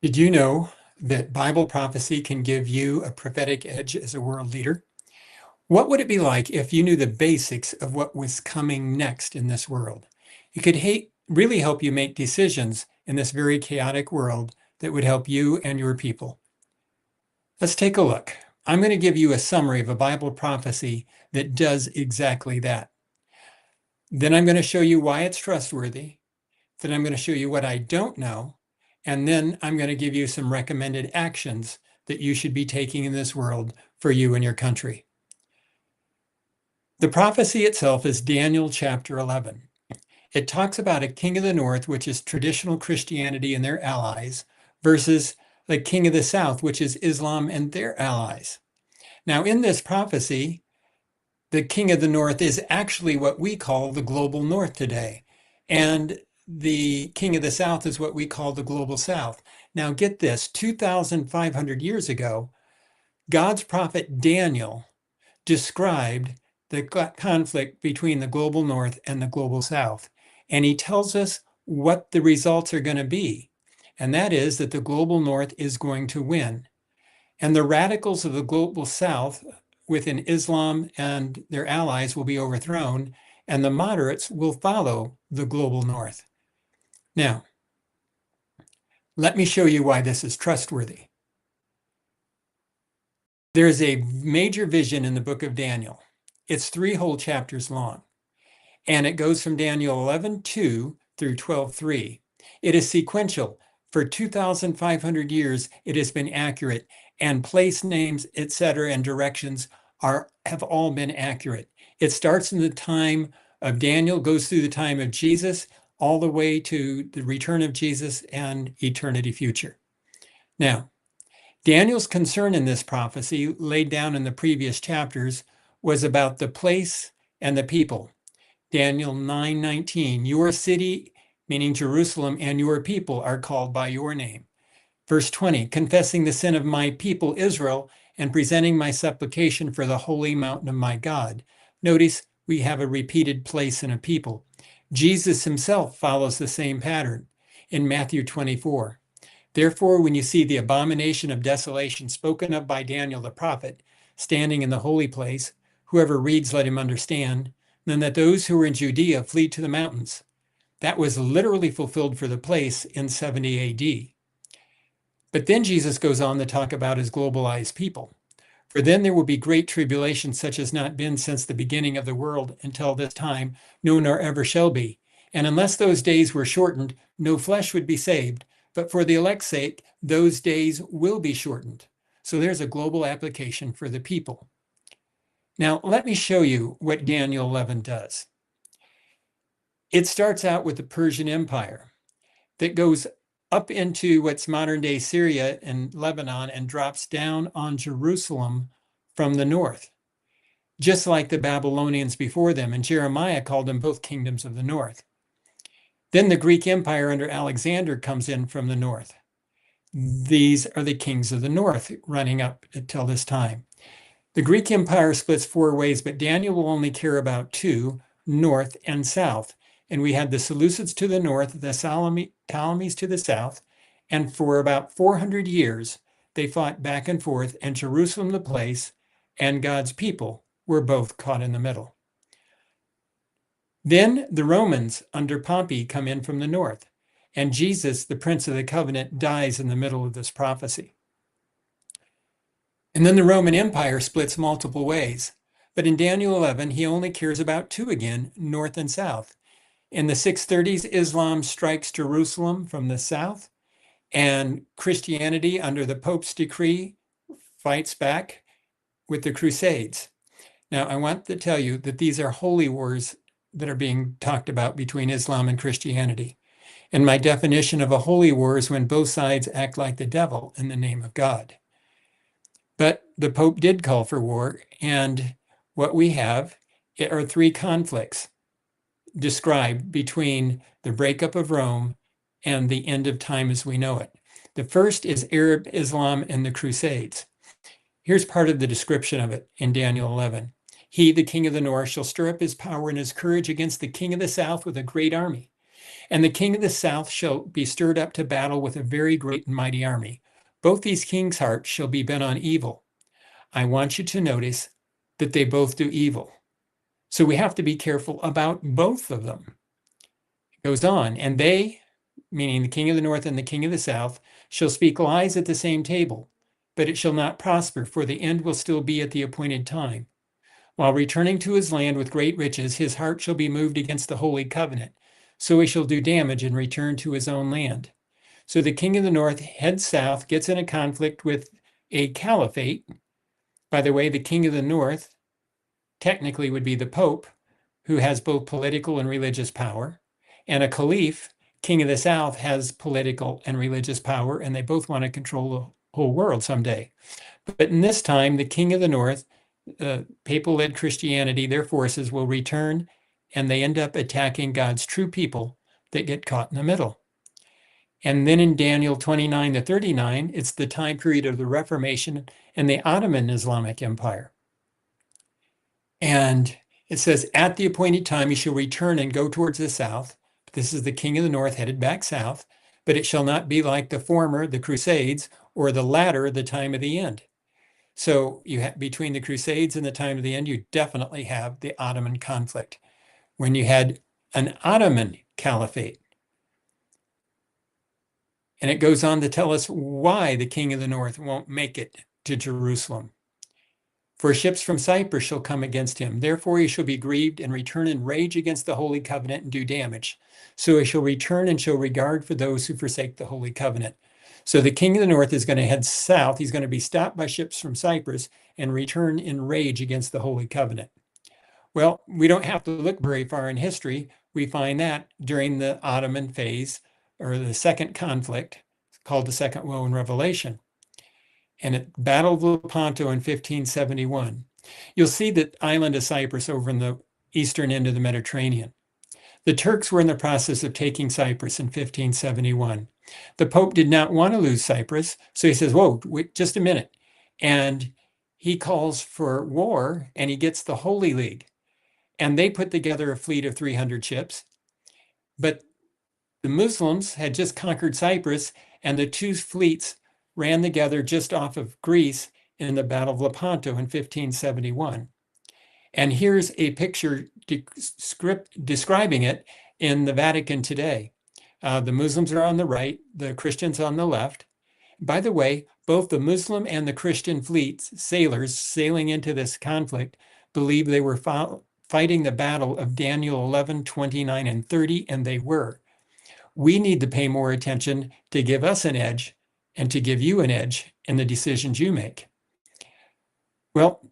Did you know that Bible prophecy can give you a prophetic edge as a world leader? What would it be like if you knew the basics of what was coming next in this world? It could really help you make decisions in this very chaotic world that would help you and your people. Let's take a look. I'm going to give you a summary of a Bible prophecy that does exactly that. Then I'm going to show you why it's trustworthy. Then I'm going to show you what I don't know. And then I'm going to give you some recommended actions that you should be taking in this world for you and your country. The prophecy itself is Daniel chapter 11. It talks about a king of the north, which is traditional Christianity and their allies, versus the king of the south, which is Islam and their allies. Now, in this prophecy, the king of the north is actually what we call the global north today. And the king of the south is what we call the global south. Now, get this, 2,500 years ago, God's prophet Daniel described the conflict between the global north and the global south. And he tells us what the results are going to be. And that is that the global north is going to win. And the radicals of the global south within Islam and their allies will be overthrown, and the moderates will follow the global north. Now, let me show you why this is trustworthy. There's a major vision in the book of Daniel. It's 3 whole chapters long, and it goes from Daniel 11:2 through 12:3. It is sequential. For 2,500 years, it has been accurate, and place names, etc., and directions have all been accurate. It starts in the time of Daniel, goes through the time of Jesus, all the way to the return of Jesus and eternity future. Now, Daniel's concern in this prophecy, laid down in the previous chapters, was about the place and the people. Daniel 9:19, your city, meaning Jerusalem, and your people are called by your name. Verse 20, confessing the sin of my people Israel and presenting my supplication for the holy mountain of my God. Notice we have a repeated place and a people. Jesus himself follows the same pattern in Matthew 24. Therefore, when you see the abomination of desolation spoken of by Daniel the prophet, standing in the holy place, whoever reads, let him understand, then that those who are in Judea flee to the mountains. That was literally fulfilled for the place in 70 AD. But then Jesus goes on to talk about his globalized people. For then there will be great tribulation, such as not been since the beginning of the world until this time, no nor ever shall be. And unless those days were shortened, no flesh would be saved. But for the elect's sake, those days will be shortened. So there's a global application for the people. Now, let me show you what Daniel 11 does. It starts out with the Persian Empire that goes up into what's modern day Syria and Lebanon and drops down on Jerusalem from the north, just like the Babylonians before them. And Jeremiah called them both kingdoms of the north. Then the Greek Empire under Alexander comes in from the north. These are the kings of the north running up until this time. The Greek Empire splits 4 ways, but Daniel will only care about 2, north and south. And we had the Seleucids to the north, the Ptolemies to the south, and for about 400 years, they fought back and forth, and Jerusalem, the place, and God's people were both caught in the middle. Then the Romans under Pompey come in from the north, and Jesus, the Prince of the Covenant, dies in the middle of this prophecy. And then the Roman Empire splits multiple ways, but in Daniel 11, he only cares about 2 again, north and south. In the 630s, Islam strikes Jerusalem from the south, and Christianity, under the Pope's decree, fights back with the Crusades. Now, I want to tell you that these are holy wars that are being talked about between Islam and Christianity. And my definition of a holy war is when both sides act like the devil in the name of God. But the Pope did call for war, and what we have are 3 conflicts described between the breakup of Rome and the end of time as we know it. The first is Arab Islam and the Crusades. Here's part of the description of it in Daniel 11. He, the king of the north, shall stir up his power and his courage against the king of the south with a great army. And the king of the south shall be stirred up to battle with a very great and mighty army. Both these kings' hearts shall be bent on evil. I want you to notice that they both do evil. So we have to be careful about both of them. It goes on, and they, meaning the king of the north and the king of the south, shall speak lies at the same table, but it shall not prosper, for the end will still be at the appointed time. While returning to his land with great riches, his heart shall be moved against the holy covenant. So he shall do damage and return to his own land. So the king of the north heads south, gets in a conflict with a caliphate. By the way, the king of the north technically would be the Pope, who has both political and religious power. And a caliph, king of the south, has political and religious power, and they both want to control the whole world someday. But in this time, the king of the north, papal-led Christianity, their forces will return, and they end up attacking God's true people that get caught in the middle. And then in Daniel 29 to 39, it's the time period of the Reformation and the Ottoman Islamic Empire. And it says, at the appointed time, he shall return and go towards the south. This is the king of the north headed back south, but it shall not be like the former, the Crusades, or the latter, the time of the end. So you have, between the Crusades and the time of the end, you definitely have the Ottoman conflict, when you had an Ottoman caliphate. And it goes on to tell us why the king of the north won't make it to Jerusalem. For ships from Cyprus shall come against him. Therefore he shall be grieved and return in rage against the holy covenant and do damage. So he shall return and show regard for those who forsake the holy covenant. So the king of the north is going to head south. He's going to be stopped by ships from Cyprus and return in rage against the holy covenant. Well, we don't have to look very far in history. We find that during the Ottoman phase, or the second conflict, called the Second Woe in Revelation. And at Battle of Lepanto in 1571. You'll see the island of Cyprus over in the eastern end of the Mediterranean. The Turks were in the process of taking Cyprus in 1571. The Pope did not want to lose Cyprus, so he says, whoa, wait just a minute. And he calls for war, and he gets the Holy League. And they put together a fleet of 300 ships. But the Muslims had just conquered Cyprus, and the two fleets ran together just off of Greece in the Battle of Lepanto in 1571. And here's a picture describing it in the Vatican today. The Muslims are on the right, the Christians on the left. By the way, both the Muslim and the Christian fleets, sailors sailing into this conflict, believed they were fighting the battle of Daniel 11, 29, and 30, and they were. We need to pay more attention to give us an edge and to give you an edge in the decisions you make. Well,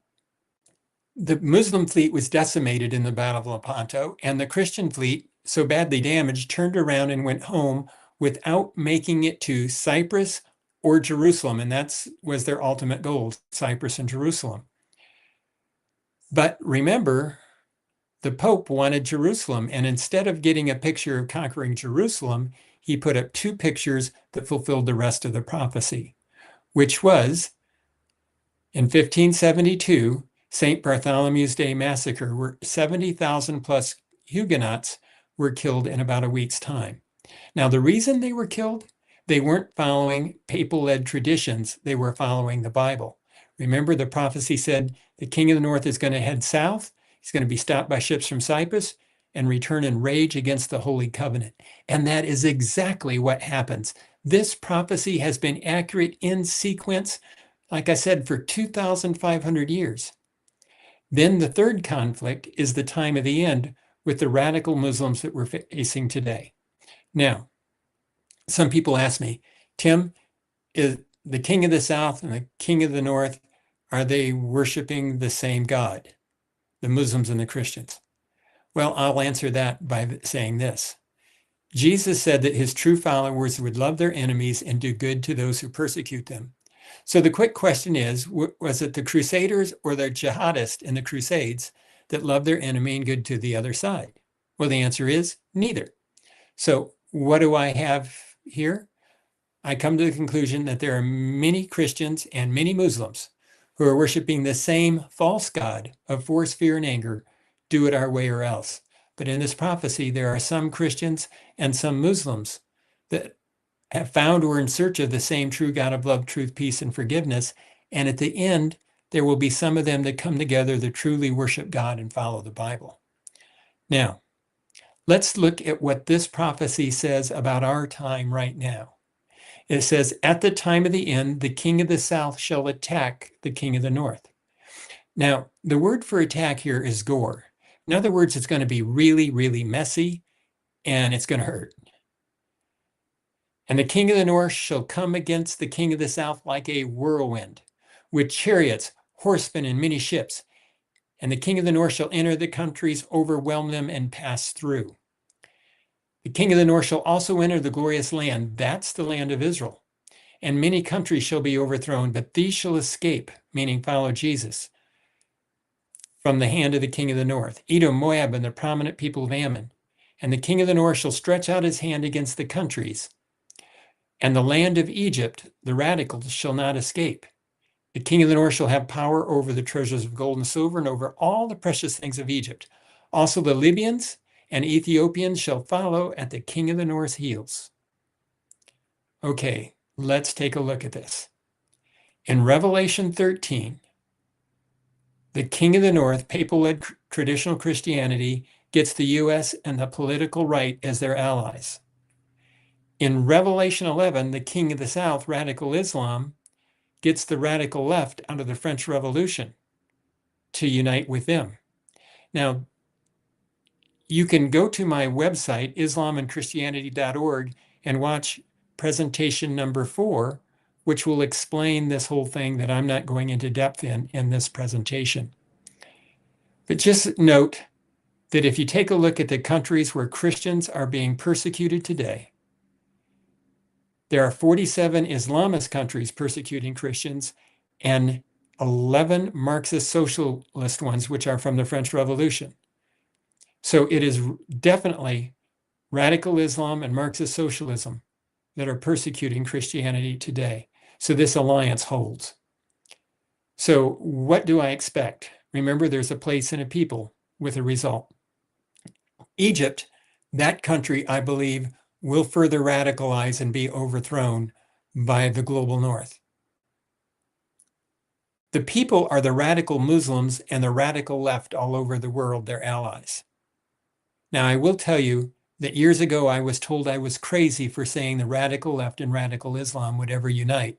the Muslim fleet was decimated in the Battle of Lepanto, and the Christian fleet, so badly damaged, turned around and went home without making it to Cyprus or Jerusalem, and that was their ultimate goal, Cyprus and Jerusalem. But remember, the Pope wanted Jerusalem, and instead of getting a picture of conquering Jerusalem, he put up two pictures that fulfilled the rest of the prophecy, which was in 1572, St. Bartholomew's Day massacre, where 70,000 plus Huguenots were killed in about a week's time. Now, the reason they were killed, they weren't following papal-led traditions, they were following the Bible. Remember, the prophecy said the king of the north is going to head south, he's going to be stopped by ships from Cyprus, and return in rage against the Holy Covenant. And that is exactly what happens. This prophecy has been accurate in sequence, like I said, for 2,500 years. Then the third conflict is the time of the end with the radical Muslims that we're facing today. Now, some people ask me, Tim, is the king of the south and the king of the north, are they worshiping the same God, the Muslims and the Christians? Well, I'll answer that by saying this. Jesus said that his true followers would love their enemies and do good to those who persecute them. So the quick question is, was it the Crusaders or the jihadists in the Crusades that loved their enemy and good to the other side? Well, the answer is neither. So what do I have here? I come to the conclusion that there are many Christians and many Muslims who are worshiping the same false god of force, fear, and anger, do it our way or else. But in this prophecy, there are some Christians and some Muslims that have found or in search of the same true God of love, truth, peace, and forgiveness. And at the end, there will be some of them that come together that truly worship God and follow the Bible. Now, let's look at what this prophecy says about our time right now. It says, at the time of the end, the king of the south shall attack the king of the north. Now, the word for attack here is gore. In other words, it's going to be really, really messy, and it's going to hurt. And the king of the north shall come against the king of the south like a whirlwind, with chariots, horsemen, and many ships. And the king of the north shall enter the countries, overwhelm them, and pass through. The king of the north shall also enter the glorious land. That's the land of Israel. And many countries shall be overthrown, but these shall escape, meaning follow Jesus, from the hand of the king of the north, Edom, Moab, and the prominent people of Ammon. And the king of the north shall stretch out his hand against the countries. And the land of Egypt, the radicals, shall not escape. The king of the north shall have power over the treasures of gold and silver and over all the precious things of Egypt. Also the Libyans and Ethiopians shall follow at the king of the north's heels. Okay, let's take a look at this. In Revelation 13, the king of the north, papal-led traditional Christianity, gets the U.S. and the political right as their allies. In Revelation 11, the king of the south, radical Islam, gets the radical left out of the French Revolution to unite with them. Now, you can go to my website, islamandchristianity.org, and watch presentation number 4, which will explain this whole thing that I'm not going into depth in this presentation. But just note that if you take a look at the countries where Christians are being persecuted today, there are 47 Islamist countries persecuting Christians and 11 Marxist socialist ones, which are from the French Revolution. So it is definitely radical Islam and Marxist socialism that are persecuting Christianity today. So this alliance holds. So what do I expect? Remember, there's a place and a people with a result. Egypt, that country, I believe, will further radicalize and be overthrown by the global north. The people are the radical Muslims and the radical left all over the world, their allies. Now, I will tell you that years ago, I was told I was crazy for saying the radical left and radical Islam would ever unite.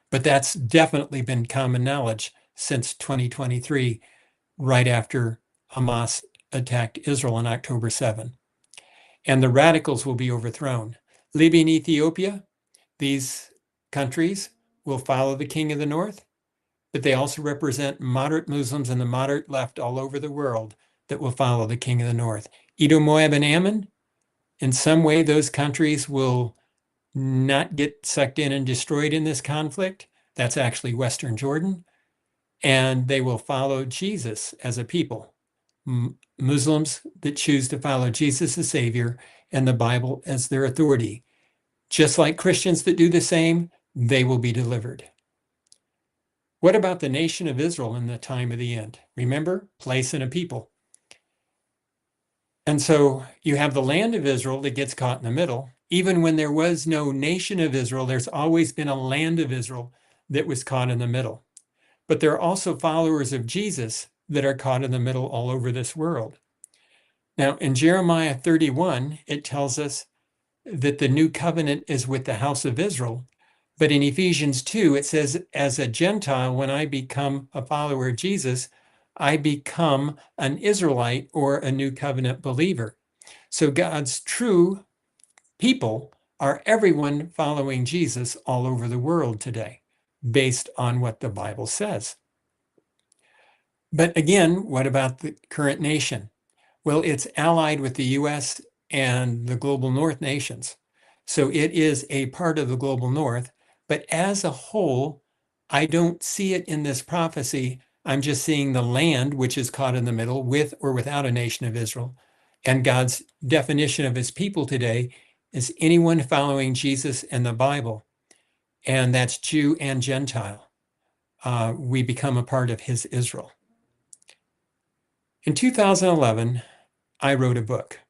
But that's definitely been common knowledge since 2023, right after Hamas attacked Israel on October 7. And the radicals will be overthrown. Libya and Ethiopia, these countries will follow the king of the north, but they also represent moderate Muslims and the moderate left all over the world that will follow the king of the north. Edom, Moab, and Ammon, in some way, those countries will not get sucked in and destroyed in this conflict. That's actually Western Jordan. And they will follow Jesus as a people. Muslims that choose to follow Jesus as Savior and the Bible as their authority. Just like Christians that do the same, they will be delivered. What about the nation of Israel in the time of the end? Remember, place and a people. And so you have the land of Israel that gets caught in the middle. Even when there was no nation of Israel, there's always been a land of Israel that was caught in the middle. But there are also followers of Jesus that are caught in the middle all over this world. Now, in Jeremiah 31, it tells us that the new covenant is with the house of Israel. But in Ephesians 2, it says, as a Gentile, when I become a follower of Jesus, I become an Israelite or a new covenant believer. So God's true people are everyone following Jesus all over the world today, based on what the Bible says. But again, what about the current nation? Well, it's allied with the U.S. and the global north nations. So it is a part of the global north. But as a whole, I don't see it in this prophecy. I'm just seeing the land, which is caught in the middle with or without a nation of Israel. And God's definition of his people today is anyone following Jesus and the Bible. And that's Jew and Gentile. We become a part of his Israel. In 2011, I wrote a book.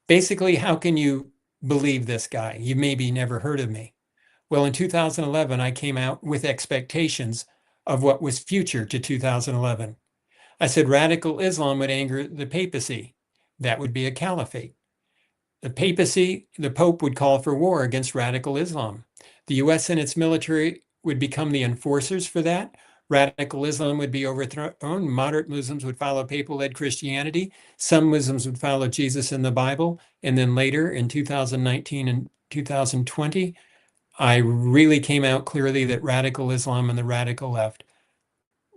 Basically, how can you believe this guy? You maybe never heard of me. Well, in 2011, I came out with expectations of what was future to 2011. I said radical Islam would anger the papacy. That would be a caliphate. The papacy, the Pope would call for war against radical Islam. The US and its military would become the enforcers for that. Radical Islam would be overthrown. Moderate Muslims would follow papal-led Christianity. Some Muslims would follow Jesus and the Bible. And then later in 2019 and 2020, I really came out clearly that radical Islam and the radical left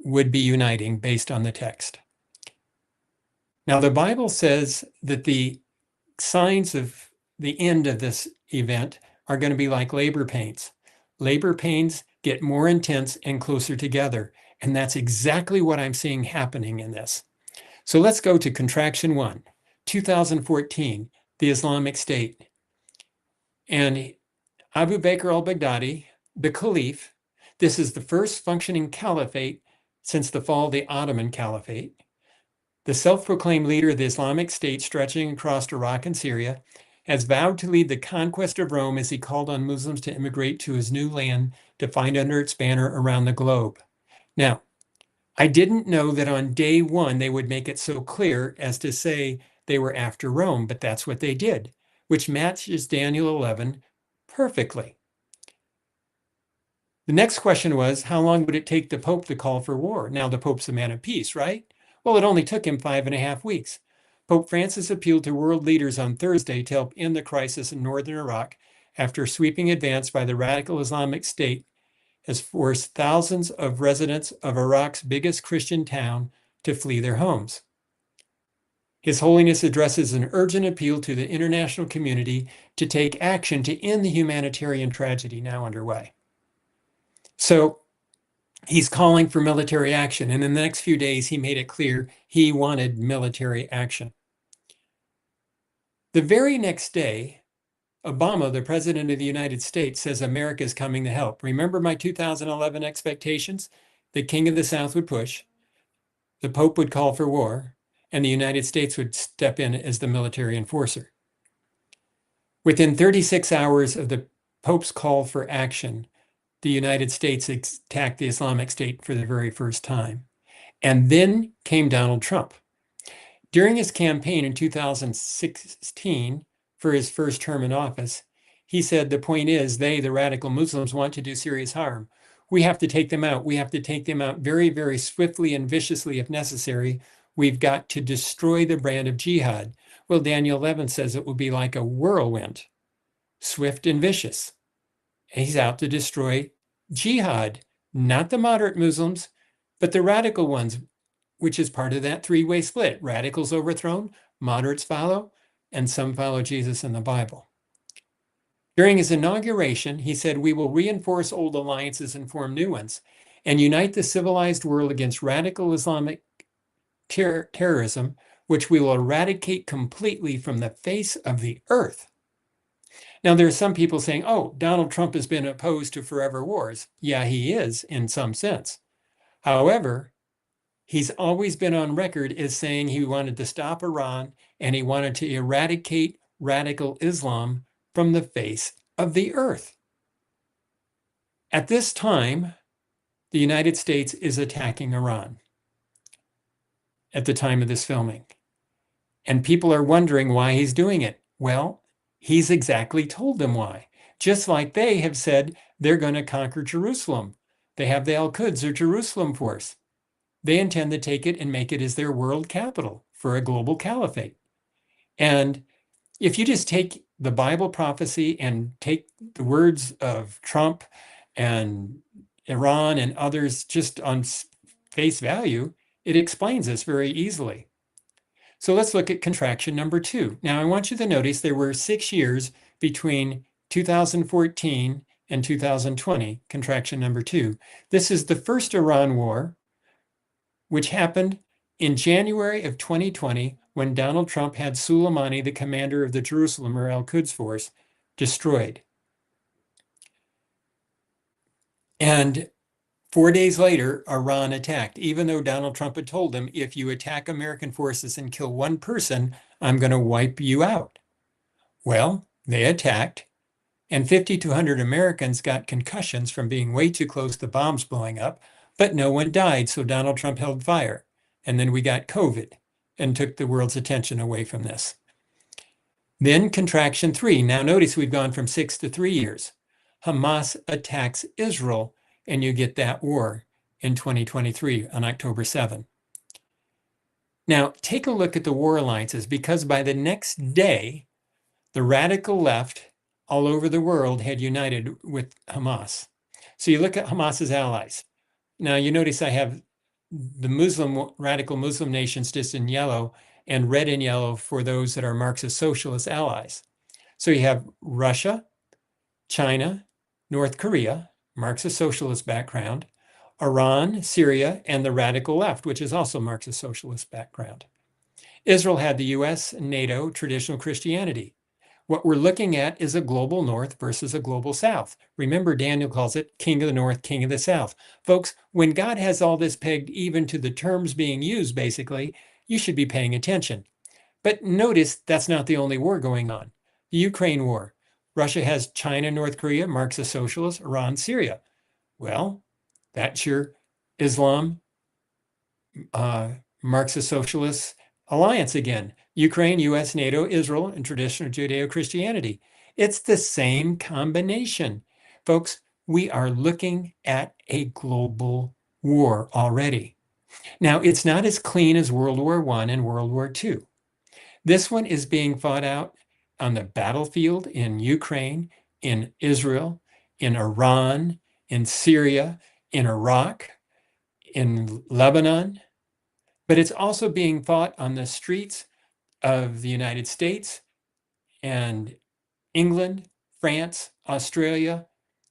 would be uniting based on the text. Now, the Bible says that the signs of the end of this event are going to be like labor pains. Labor pains get more intense and closer together. And that's exactly what I'm seeing happening in this. So let's go to contraction 1, 2014, the Islamic State. And Abu Bakr al-Baghdadi, the Caliph, this is the first functioning caliphate since the fall of the Ottoman Caliphate. The self-proclaimed leader of the Islamic State, stretching across Iraq and Syria, has vowed to lead the conquest of Rome as he called on Muslims to immigrate to his new land to find under its banner around the globe. Now, I didn't know that on day 1 they would make it so clear as to say they were after Rome, but that's what they did, which matches Daniel 11 perfectly. The next question was, how long would it take the Pope to call for war? Now, the Pope's a man of peace, right? Well, it only took him 5.5 weeks. Pope Francis appealed to world leaders on Thursday to help end the crisis in northern Iraq after a sweeping advance by the radical Islamic State has forced thousands of residents of Iraq's biggest Christian town to flee their homes. His Holiness addresses an urgent appeal to the international community to take action to end the humanitarian tragedy now underway. So he's calling for military action. And in the next few days, he made it clear he wanted military action. The very next day, Obama, the president of the United States, says America is coming to help. Remember my 2011 expectations? The king of the South would push, the Pope would call for war, and the United States would step in as the military enforcer. Within 36 hours of the Pope's call for action, the United States attacked the Islamic State for the very first time. And then came Donald Trump. During his campaign in 2016 for his first term in office, he said the point is they, the radical Muslims, want to do serious harm. We have to take them out. We have to take them out very, very swiftly and viciously if necessary. We've got to destroy the brand of jihad. Well, Daniel 11 says it will be like a whirlwind, swift and vicious. He's out to destroy jihad, not the moderate Muslims, but the radical ones, which is part of that three-way split. Radicals overthrown, moderates follow, and some follow Jesus and the Bible. During his inauguration, he said, we will reinforce old alliances and form new ones and unite the civilized world against radical Islamic terrorism, which we will eradicate completely from the face of the earth. Now, there are some people saying, oh, Donald Trump has been opposed to forever wars. Yeah, he is in some sense. However, he's always been on record as saying he wanted to stop Iran and he wanted to eradicate radical Islam from the face of the earth. At this time, the United States is attacking Iran at the time of this filming. And people are wondering why he's doing it. Well, he's exactly told them why. Just like they have said they're going to conquer Jerusalem. They have the Al-Quds, or Jerusalem force. They intend to take it and make it as their world capital for a global caliphate. And if you just take the Bible prophecy and take the words of Trump and Iran and others just on face value, it explains this very easily. So let's look at contraction number 2. Now, I want you to notice there were 6 years between 2014 and 2020, contraction number 2. This is the first Iran war, which happened in January of 2020 when Donald Trump had Soleimani, the commander of the Jerusalem or Al-Quds force, destroyed. And 4 days later, Iran attacked, even though Donald Trump had told them, if you attack American forces and kill one person, I'm going to wipe you out. Well, they attacked, and 5,200 Americans got concussions from being way too close to bombs blowing up, but no one died, so Donald Trump held fire. And then we got COVID and took the world's attention away from this. Then contraction 3. Now notice we've gone from 6 to 3 years. Hamas attacks Israel, and you get that war in 2023 on October 7. Now take a look at the war alliances, because by the next day, the radical left all over the world had united with Hamas. So you look at Hamas's allies. Now you notice I have the radical Muslim nations just in yellow, and red and yellow for those that are Marxist socialist allies. So you have Russia, China, North Korea, Marxist socialist background, Iran, Syria, and the radical left, which is also Marxist socialist background. Israel had the US, NATO, traditional Christianity. What we're looking at is a global north versus a global south. Remember, Daniel calls it king of the north, king of the south. Folks, when God has all this pegged even to the terms being used, basically, you should be paying attention. But notice that's not the only war going on. The Ukraine war. Russia has China, North Korea, Marxist socialists, Iran, Syria. Well, that's your Islam, Marxist socialist alliance again. Ukraine, US, NATO, Israel, and traditional Judeo-Christianity. It's the same combination. Folks, we are looking at a global war already. Now, it's not as clean as World War I and World War II. This one is being fought out on the battlefield in Ukraine, in Israel, in Iran, in Syria, in Iraq, in Lebanon, but it's also being fought on the streets of the United States and England, France, Australia,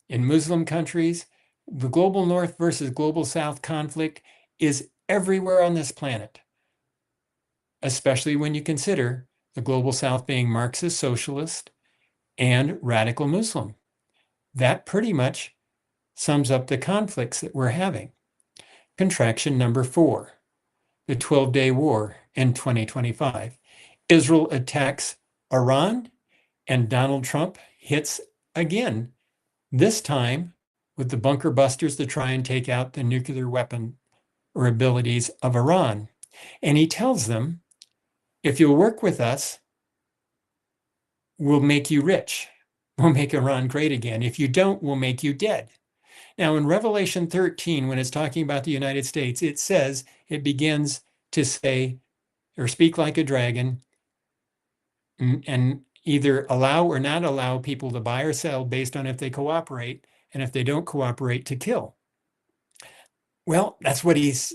in Muslim countries. The global north versus global south conflict is everywhere on this planet, especially when you consider the global south being Marxist socialist and radical Muslim. That pretty much sums up the conflicts that we're having. Contraction number 4, the 12-day war in 2025. Israel attacks Iran, and Donald Trump hits again, this time with the bunker busters to try and take out the nuclear weapon or abilities of Iran. And he tells them, if you'll work with us, we'll make you rich. We'll make Iran great again. If you don't, we'll make you dead. Now, in Revelation 13, when it's talking about the United States, it says, it begins to say, or speak like a dragon, and either allow or not allow people to buy or sell based on if they cooperate, and if they don't cooperate, to kill. Well, that's what he's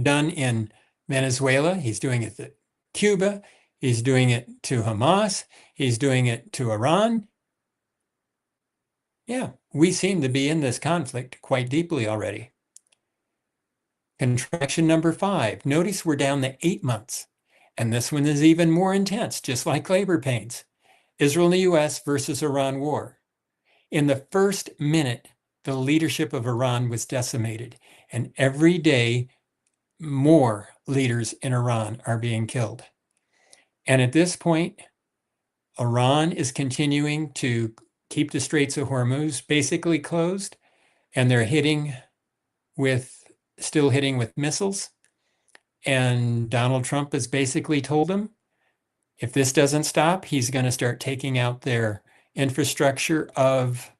done in Venezuela. He's doing it to Cuba. He's doing it to Hamas. He's doing it to Iran. Yeah, we seem to be in this conflict quite deeply already. Contraction number 5. Notice we're down to 8 months. And this one is even more intense, just like labor pains. Israel and the US versus Iran war. In the first minute, the leadership of Iran was decimated. And every day, more leaders in Iran are being killed. And at this point, Iran is continuing to keep the Straits of Hormuz basically closed, and they're still hitting with missiles. And Donald Trump has basically told them, if this doesn't stop, he's going to start taking out their infrastructure of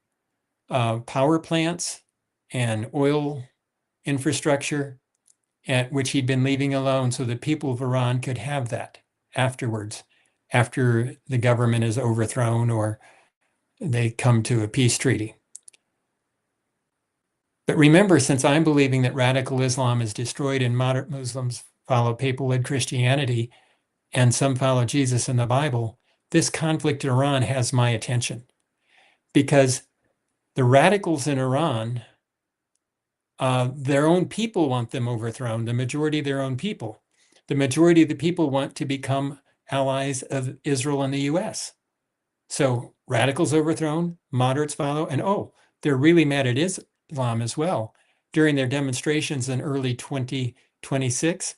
power plants and oil infrastructure, which he'd been leaving alone so the people of Iran could have that afterwards, after the government is overthrown or they come to a peace treaty. But remember, since I'm believing that radical Islam is destroyed and moderate Muslims follow papal-led Christianity and some follow Jesus in the Bible, this conflict in Iran has my attention, because the radicals in Iran, their own people want them overthrown, the majority of their own people. The majority of the people want to become allies of Israel and the US. So radicals overthrown, moderates follow, and they're really mad at Islam as well. during their demonstrations in early 2026,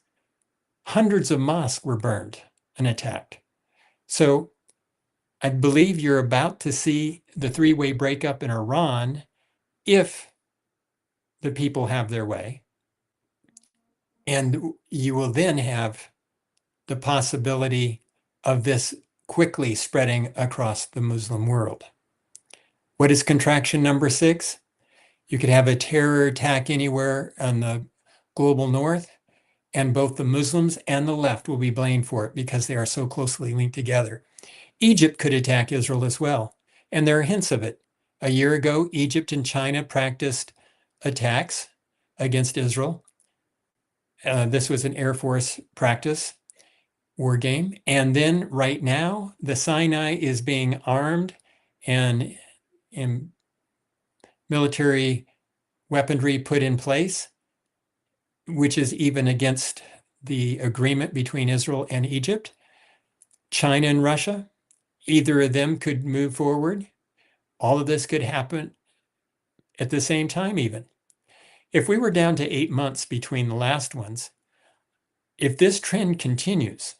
hundreds of mosques were burned and attacked. So I believe you're about to see the three-way breakup in Iran if the people have their way. And you will then have the possibility of this quickly spreading across the Muslim world. What is contraction number 6? You could have a terror attack anywhere on the global north, and both the Muslims and the left will be blamed for it because they are so closely linked together. Egypt could attack Israel as well, and there are hints of it. A year ago, Egypt and China practiced attacks against Israel. This was an Air Force practice war game. And then right now, the Sinai is being armed and military weaponry put in place, which is even against the agreement between Israel and Egypt. China and Russia, either of them could move forward. All of this could happen at the same time even. If we were down to 8 months between the last ones, if this trend continues,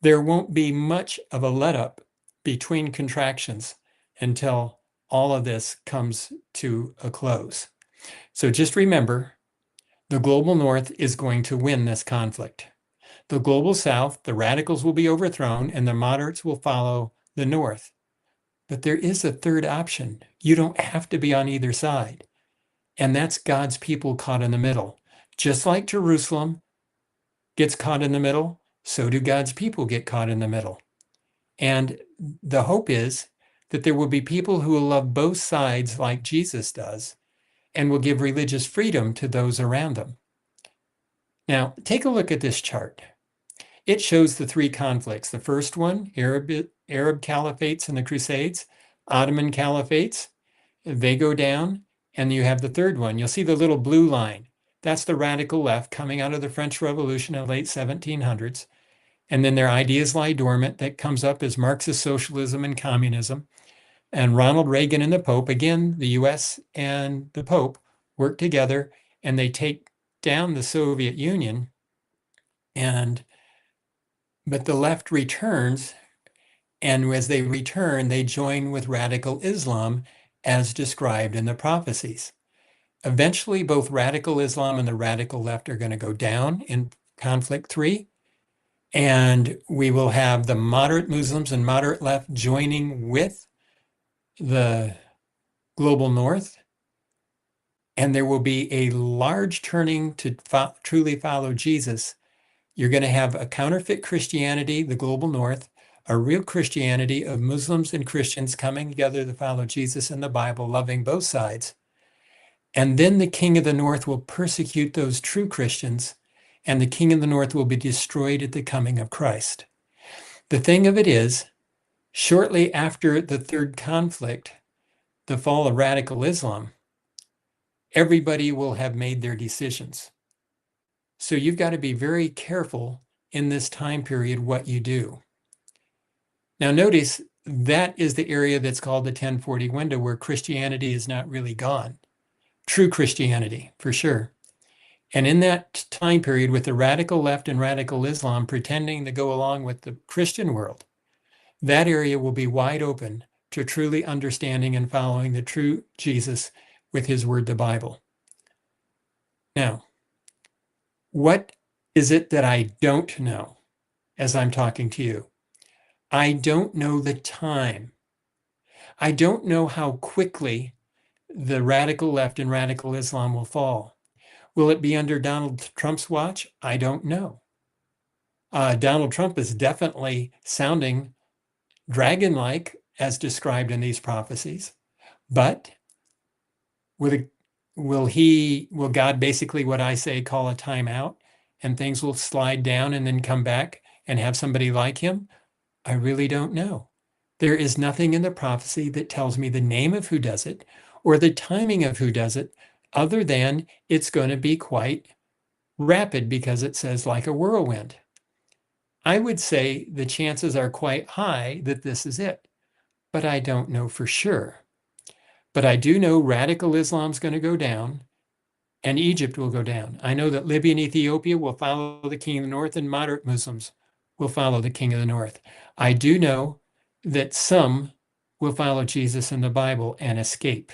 there won't be much of a let up between contractions until all of this comes to a close. So just remember, the global north is going to win this conflict. The global south, the radicals will be overthrown and the moderates will follow the north. But there is a third option. You don't have to be on either side. And that's God's people caught in the middle. Just like Jerusalem gets caught in the middle, so do God's people get caught in the middle. And the hope is that there will be people who will love both sides like Jesus does and will give religious freedom to those around them. Now, take a look at this chart. It shows the three conflicts. The first one, Arab caliphates and the Crusades, Ottoman caliphates, they go down, and you have the third one. You'll see the little blue line. That's the radical left coming out of the French Revolution in the late 1700s. And then their ideas lie dormant. That comes up as Marxist socialism and communism. And Ronald Reagan and the Pope, again, the US and the Pope work together and they take down the Soviet Union. But the left returns, and as they return, they join with radical Islam as described in the prophecies. Eventually, both radical Islam and the radical left are going to go down in conflict 3. And we will have the moderate Muslims and moderate left joining with the global north. And there will be a large turning to truly follow Jesus. You're going to have a counterfeit Christianity, the global north, a real Christianity of Muslims and Christians coming together to follow Jesus and the Bible, loving both sides. And then the king of the north will persecute those true Christians, and the king of the north will be destroyed at the coming of Christ. The thing of it is, shortly after the third conflict, the fall of radical Islam, everybody will have made their decisions. So you've got to be very careful in this time period what you do. Now notice that is the area that's called the 1040 window, where Christianity is not really gone. True Christianity, for sure. And in that time period, with the radical left and radical Islam pretending to go along with the Christian world, that area will be wide open to truly understanding and following the true Jesus with his word, the Bible. Now, what is it that I don't know as I'm talking to you? I don't know the time. I don't know how quickly the radical left and radical Islam will fall. Will it be under Donald Trump's watch? I don't know. Donald Trump is definitely sounding dragon-like as described in these prophecies, but will God basically, what I say, call a timeout and things will slide down and then come back and have somebody like him? I really don't know. There is nothing in the prophecy that tells me the name of who does it or the timing of who does it, other than it's going to be quite rapid because it says like a whirlwind. I would say the chances are quite high that this is it, but I don't know for sure. But I do know radical Islam's going to go down. and Egypt will go down. I know that Libya and Ethiopia will follow the king of the north, and moderate Muslims will follow the king of the north. I do know that some will follow Jesus in the Bible and escape,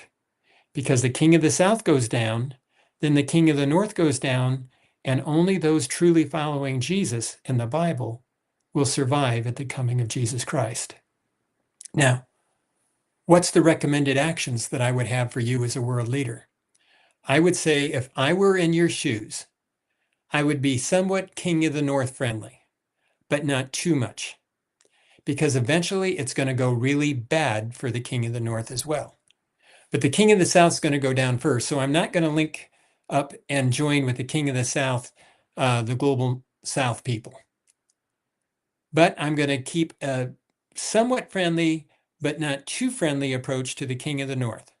because the king of the south goes down, then the king of the north goes down, and only those truly following Jesus in the Bible will survive at the coming of Jesus Christ. Now, what's the recommended actions that I would have for you as a world leader? I would say if I were in your shoes, I would be somewhat king of the north friendly, but not too much, because eventually it's going to go really bad for the king of the north as well. But the king of the south is going to go down first. So I'm not going to link up and join with the king of the south, the global south people. But I'm going to keep a somewhat friendly, but not too friendly approach to the king of the north.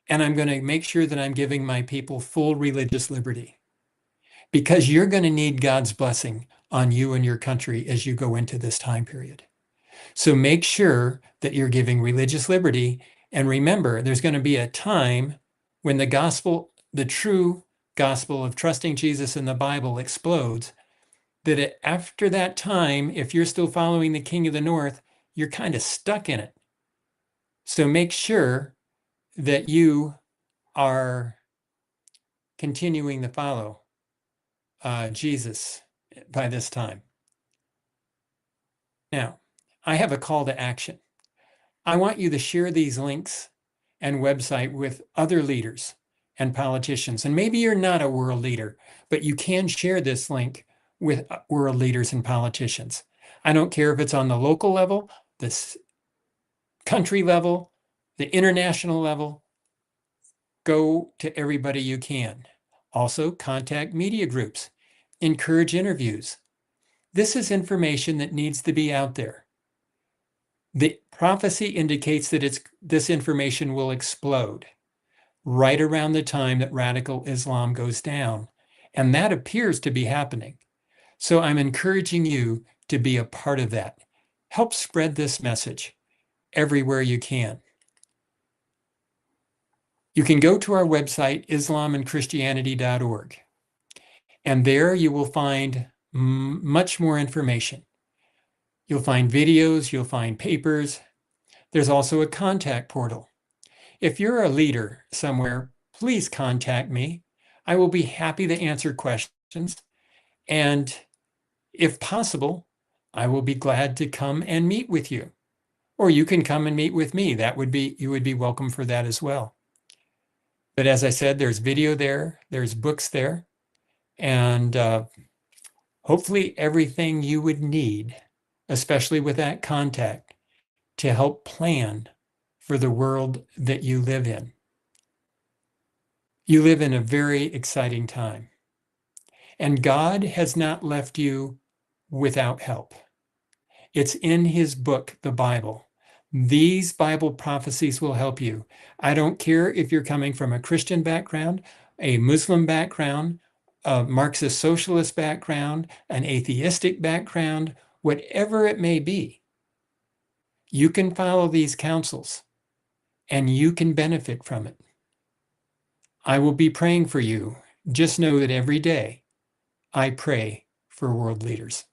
And I'm going to make sure that I'm giving my people full religious liberty, because you're going to need God's blessing on you and your country as you go into this time period. So make sure that you're giving religious liberty. And remember, there's going to be a time when the gospel, the true gospel of trusting Jesus in the Bible, explodes, that after that time, if you're still following the king of the north, you're kind of stuck in it. So make sure that you are continuing to follow Jesus by this time. Now, I have a call to action. I want you to share these links and website with other leaders and politicians. And maybe you're not a world leader, but you can share this link with world leaders and politicians. I don't care if it's on the local level, the country level, the international level. Go to everybody you can. Also, contact media groups. Encourage interviews. This is information that needs to be out there. The prophecy indicates that this information will explode right around the time that radical Islam goes down. And that appears to be happening. So I'm encouraging you to be a part of that. Help spread this message everywhere you can. You can go to our website, islamandchristianity.org. And there you will find much more information. You'll find videos, you'll find papers. There's also a contact portal. If you're a leader somewhere, please contact me. I will be happy to answer questions. And if possible, I will be glad to come and meet with you. Or you can come and meet with me. You would be welcome for that as well. But as I said, there's video there, there's books there, and hopefully everything you would need, especially with that contact, to help plan for the world that you live in. You live in a very exciting time. And God has not left you without help. It's in his book, the Bible. These Bible prophecies will help you. I don't care if you're coming from a Christian background, a Muslim background, a Marxist socialist background, an atheistic background, whatever it may be. You can follow these counsels and you can benefit from it. I will be praying for you. Just know that every day I pray for world leaders.